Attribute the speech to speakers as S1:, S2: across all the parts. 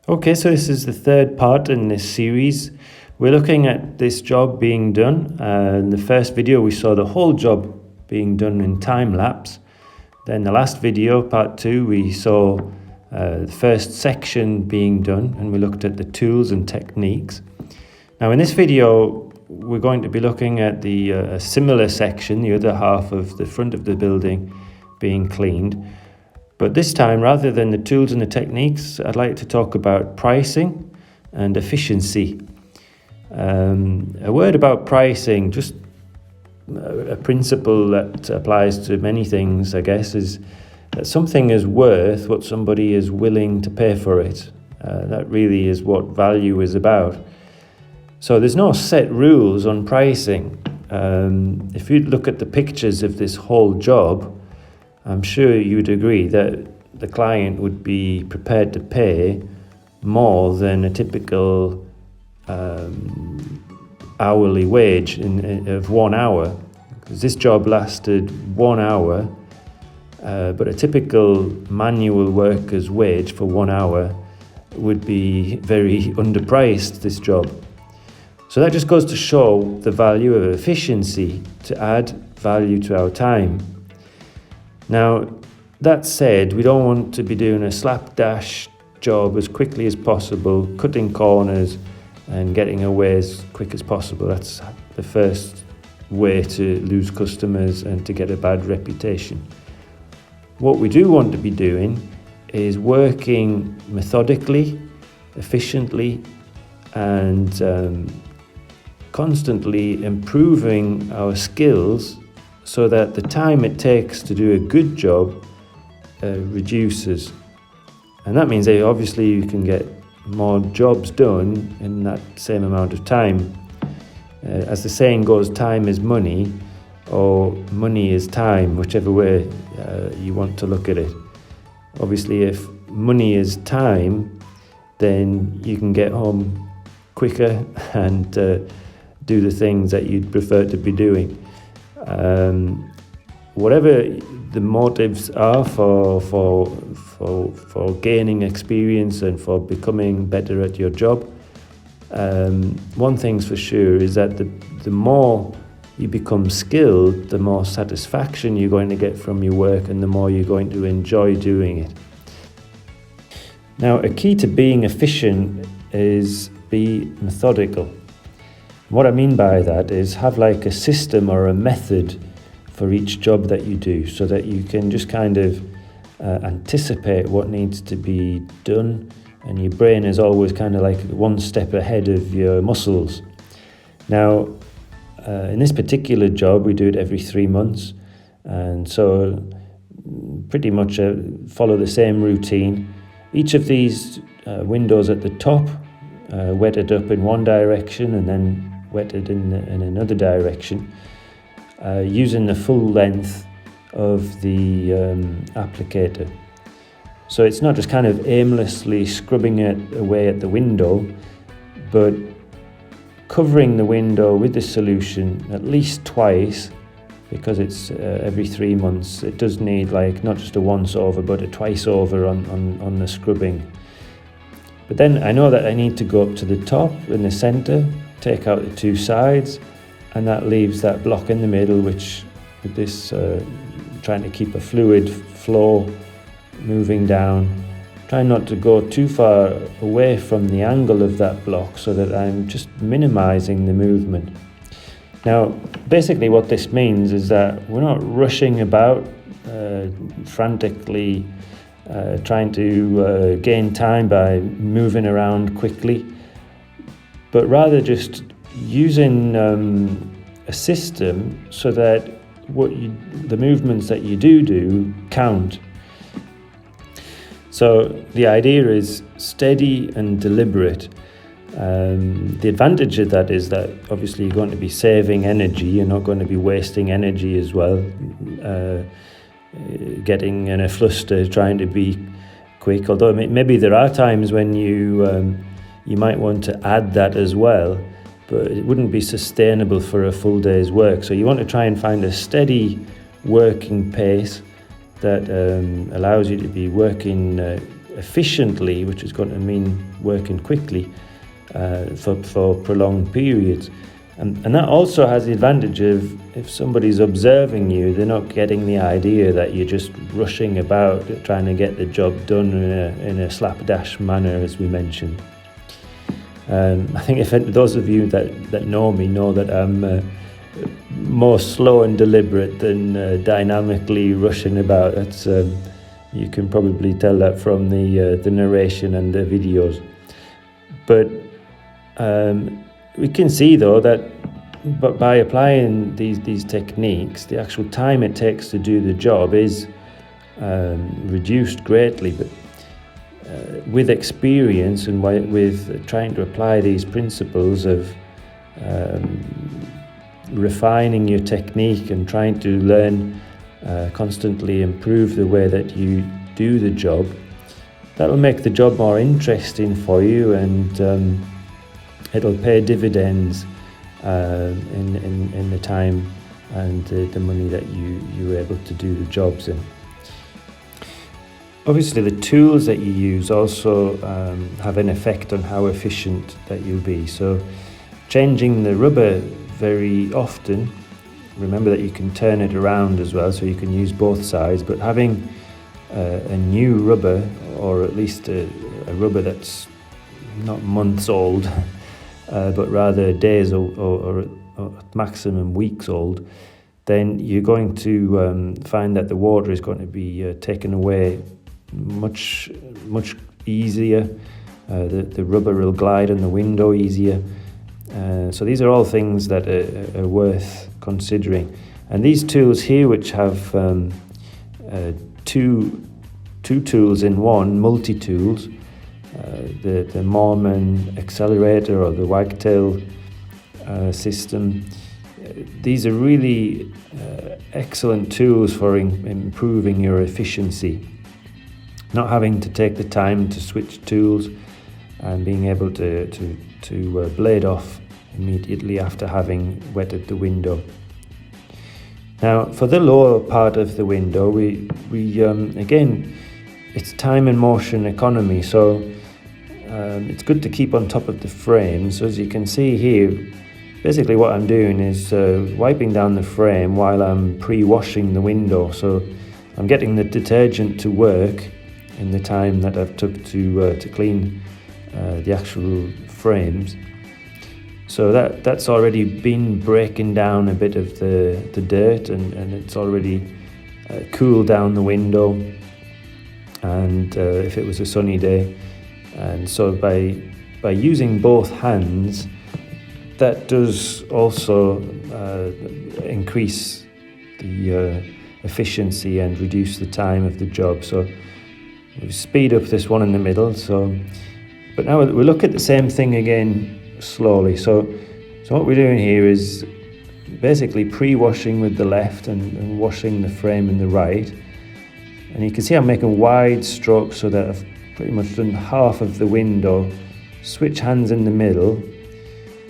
S1: Okay, so this is the third part in this series. We're looking at this job being done. In the first video, we saw the whole job being done in time lapse. Then the last video, part 2, we saw the first section being done, and we looked at the tools and techniques. Now in this video, we're going to be looking at a similar section, the other half of the front of the building being cleaned. But this time, rather than the tools and the techniques, I'd like to talk about pricing and efficiency. A word about pricing, just a principle that applies to many things, I guess, is that something is worth what somebody is willing to pay for it. That really is what value is about. So there's no set rules on pricing. If you look at the pictures of this whole job, I'm sure you'd agree that the client would be prepared to pay more than a typical hourly wage of 1 hour. Because this job lasted 1 hour, but a typical manual worker's wage for 1 hour would be very underpriced, this job. So that just goes to show the value of efficiency to add value to our time. Now, that said, we don't want to be doing a slapdash job as quickly as possible, cutting corners and getting away as quick as possible. That's the first way to lose customers and to get a bad reputation. What we do want to be doing is working methodically, efficiently, and constantly improving our skills so that the time it takes to do a good job reduces. And that means that obviously you can get more jobs done in that same amount of time. As the saying goes, time is money, or money is time, whichever way you want to look at it. Obviously, if money is time, then you can get home quicker and do the things that you'd prefer to be doing. Whatever the motives are for gaining experience and for becoming better at your job, one thing's for sure is that the more you become skilled, the more satisfaction you're going to get from your work and the more you're going to enjoy doing it. Now, a key to being efficient is be methodical. What I mean by that is have like a system or a method for each job that you do so that you can just kind of anticipate what needs to be done, and your brain is always kind of like one step ahead of your muscles. Now, in this particular job, we do it every 3 months, and so pretty much follow the same routine. Each of these windows at the top wetted up in one direction and then wetted in another direction, using the full length of the applicator. So it's not just kind of aimlessly scrubbing it away at the window, but covering the window with the solution at least twice, because it's every 3 months. It does need like not just a once over, but a twice over on the scrubbing. But then I know that I need to go up to the top in the center, take out the 2 sides, and that leaves that block in the middle, which with this trying to keep a fluid flow moving down, trying not to go too far away from the angle of that block so that I'm just minimizing the movement. Now, basically what this means is that we're not rushing about frantically trying to gain time by moving around quickly, but rather just using a system so that the movements that you do count. So the idea is steady and deliberate. The advantage of that is that obviously you're going to be saving energy, you're not going to be wasting energy as well, getting in a fluster trying to be quick, although maybe there are times when you might want to add that as well, but it wouldn't be sustainable for a full day's work. So you want to try and find a steady working pace that allows you to be working efficiently, which is going to mean working quickly for prolonged periods. And that also has the advantage of, if somebody's observing you, they're not getting the idea that you're just rushing about trying to get the job done in a slapdash manner, as we mentioned. I think if those of you that know me know that I'm more slow and deliberate than dynamically rushing about. That's you can probably tell that from the narration and the videos. But we can see though that by applying these techniques, the actual time it takes to do the job is reduced greatly. But with experience and with trying to apply these principles of refining your technique and trying to learn, constantly improve the way that you do the job, that will make the job more interesting for you, and it'll pay dividends in the time and the money that you were able to do the jobs in. Obviously, the tools that you use also have an effect on how efficient that you'll be. So changing the rubber very often, remember that you can turn it around as well, so you can use both sides, but having a new rubber, or at least a rubber that's not months old, but rather days or maximum weeks old, then you're going to find that the water is going to be taken away much easier. The rubber will glide on the window easier. So these are all things that are worth considering. And these tools here, which have two tools in one, multi-tools, the Moerman Excelerator or the Wagtail system, these are really excellent tools for improving your efficiency. Not having to take the time to switch tools and being able to blade off immediately after having wetted the window. Now, for the lower part of the window, we again, it's time and motion economy, so it's good to keep on top of the frame. So as you can see here, basically what I'm doing is wiping down the frame while I'm pre-washing the window. So I'm getting the detergent to work in the time that I've took to clean the actual frames. So that's already been breaking down a bit of the dirt, and it's already cooled down the window, and if it was a sunny day. And so by using both hands, that does also increase the efficiency and reduce the time of the job. So we speed up this one in the middle. But now we'll look at the same thing again slowly. So what we're doing here is basically pre-washing with the left and washing the frame in the right. And you can see I'm making wide strokes so that I've pretty much done half of the window. Switch hands in the middle.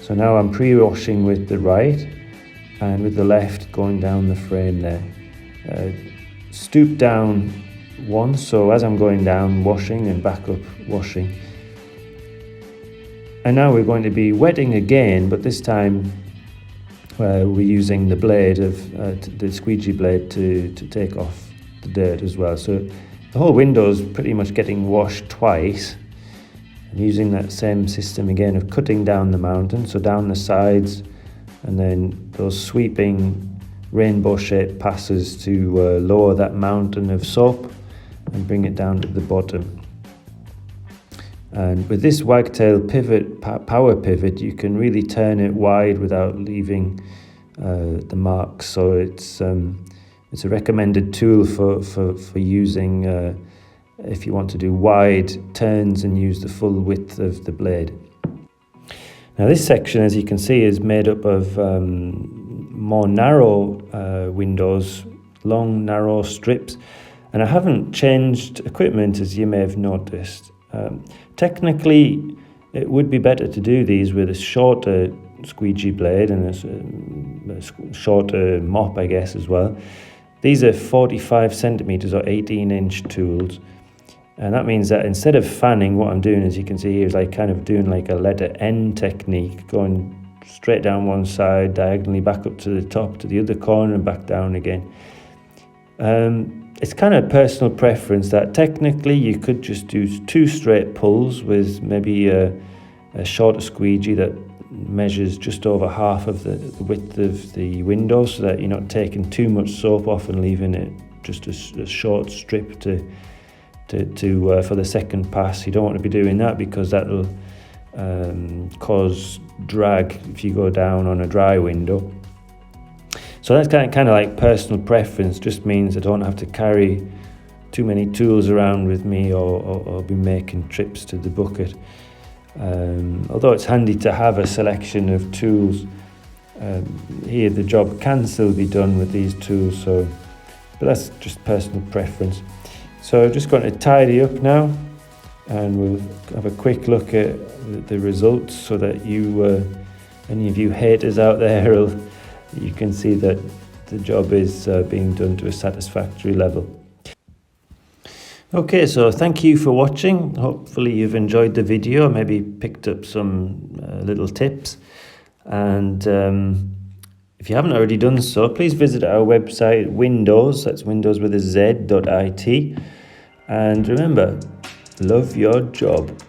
S1: So now I'm pre-washing with the right and with the left going down the frame there. Stoop down once, so as I'm going down, washing, and back up, washing. And now we're going to be wetting again, but this time we're using the blade of the squeegee blade to take off the dirt as well. So the whole window is pretty much getting washed twice. I'm using that same system again of cutting down the mountain, so down the sides, and then those sweeping rainbow-shaped passes to lower that mountain of soap and bring it down to the bottom. And with this Wagtail pivot, power pivot, you can really turn it wide without leaving the marks. So it's a recommended tool for using if you want to do wide turns and use the full width of the blade. Now this section, as you can see, is made up of more narrow windows, long narrow strips, and I haven't changed equipment, as you may have noticed. Technically, it would be better to do these with a shorter squeegee blade and a shorter mop, I guess, as well. These are 45 centimeters or 18-inch tools, And that means that instead of fanning, what I'm doing, as you can see here, is like kind of doing like a letter N technique, going straight down one side, diagonally back up to the top, to the other corner and back down again. It's kind of personal preference that technically you could just do 2 straight pulls with maybe a shorter squeegee that measures just over half of the width of the window, so that you're not taking too much soap off and leaving it just a short strip for the second pass. You don't want to be doing that, because that'll cause drag if you go down on a dry window. So that's kind of like personal preference. Just means I don't have to carry too many tools around with me or be making trips to the bucket. Although it's handy to have a selection of tools, here the job can still be done with these tools, but that's just personal preference. So I'm just going to tidy up now, and we'll have a quick look at the results, so that you, any of you haters out there, you can see that the job is being done to a satisfactory level. Okay, so thank you for watching. Hopefully you've enjoyed the video, maybe picked up some little tips. And if you haven't already done so, please visit our website, Windowz, that's Windowz with a Z.it. And remember, love your job.